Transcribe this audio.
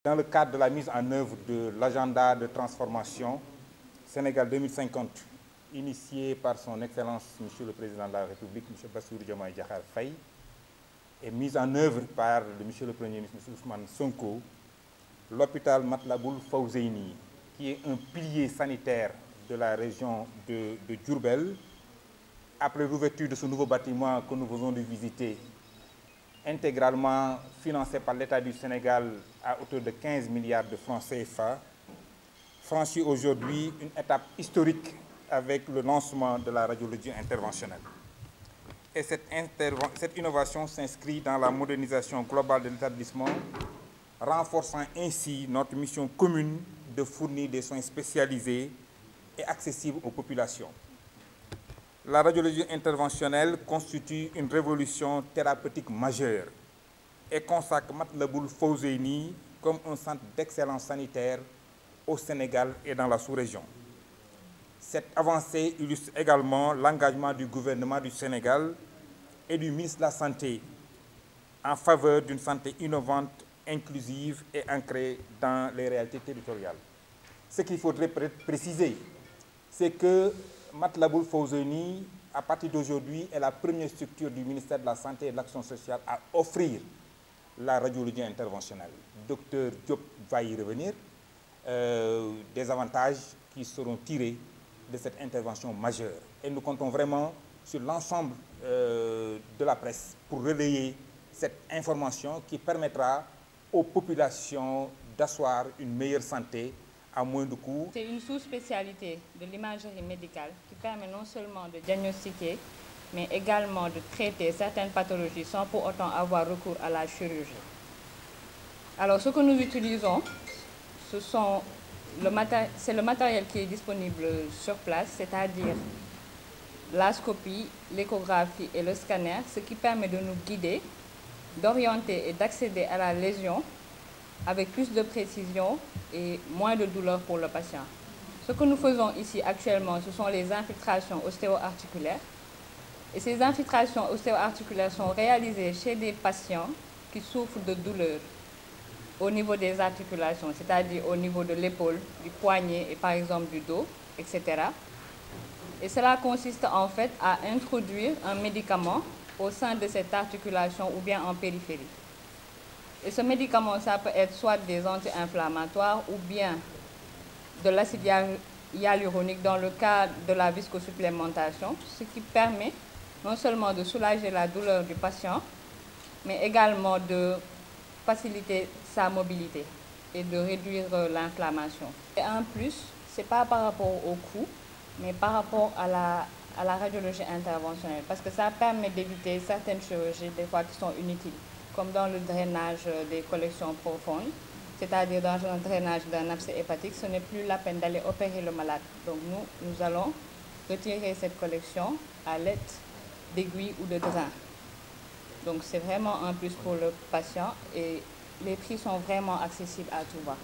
Dans le cadre de la mise en œuvre de l'agenda de transformation Sénégal 2050, initié par son Excellence, Monsieur le Président de la République, M. Bassirou Diomaye Diakhar Faye, et mise en œuvre par Monsieur le Premier ministre, M. Ousmane Sonko, l'hôpital Matlaboul Fawzeyni, qui est un pilier sanitaire de la région de Diourbel, après l'ouverture de ce nouveau bâtiment que nous venons de visiter, intégralement financé par l'État du Sénégal à hauteur de 15 milliards de francs CFA, franchit aujourd'hui une étape historique avec le lancement de la radiologie interventionnelle. Et cette innovation s'inscrit dans la modernisation globale de l'établissement, renforçant ainsi notre mission commune de fournir des soins spécialisés et accessibles aux populations. La radiologie interventionnelle constitue une révolution thérapeutique majeure et consacre Matlaboul Fawzeyni comme un centre d'excellence sanitaire au Sénégal et dans la sous-région. Cette avancée illustre également l'engagement du gouvernement du Sénégal et du ministre de la Santé en faveur d'une santé innovante, inclusive et ancrée dans les réalités territoriales. Ce qu'il faudrait préciser, c'est que Matlaboul Fawzeyni, à partir d'aujourd'hui, est la première structure du ministère de la Santé et de l'Action sociale à offrir la radiologie interventionnelle. Docteur Diop va y revenir, des avantages qui seront tirés de cette intervention majeure. Et nous comptons vraiment sur l'ensemble de la presse pour relayer cette information qui permettra aux populations d'asseoir une meilleure santé à moins de coûts. C'est une sous-spécialité de l'imagerie médicale qui permet non seulement de diagnostiquer, mais également de traiter certaines pathologies sans pour autant avoir recours à la chirurgie. Alors ce que nous utilisons, c'est le matériel qui est disponible sur place, c'est-à-dire la scopie, l'échographie et le scanner, ce qui permet de nous guider, d'orienter et d'accéder à la lésion avec plus de précision et moins de douleur pour le patient. Ce que nous faisons ici actuellement, ce sont les infiltrations ostéo-articulaires. Et ces infiltrations ostéo-articulaires sont réalisées chez des patients qui souffrent de douleurs au niveau des articulations, c'est-à-dire au niveau de l'épaule, du poignet et par exemple du dos, etc. Et cela consiste en fait à introduire un médicament au sein de cette articulation ou bien en périphérie. Et ce médicament, ça peut être soit des anti-inflammatoires ou bien de l'acide hyaluronique dans le cas de la viscosupplémentation, ce qui permet non seulement de soulager la douleur du patient, mais également de faciliter sa mobilité et de réduire l'inflammation. Et en plus, ce n'est pas par rapport au coût, mais par rapport à la radiologie interventionnelle, parce que ça permet d'éviter certaines chirurgies, des fois qui sont inutiles, comme dans le drainage des collections profondes, c'est-à-dire dans un drainage d'un abcès hépatique, ce n'est plus la peine d'aller opérer le malade. Donc nous allons retirer cette collection à l'aide d'aiguilles ou de drains. Donc c'est vraiment un plus pour le patient et les prix sont vraiment accessibles à tout va.